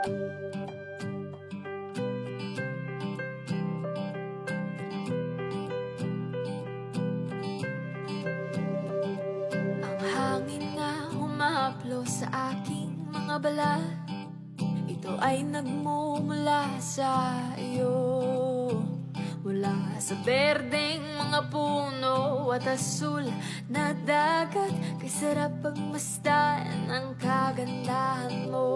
Ang hangin na humahaplo sa aking mga balat, ito ay nagmumula sa iyo. Mula sa berdeng mga puno at asul na dagat, kay sarap pagmasdan ang kagandahan mo.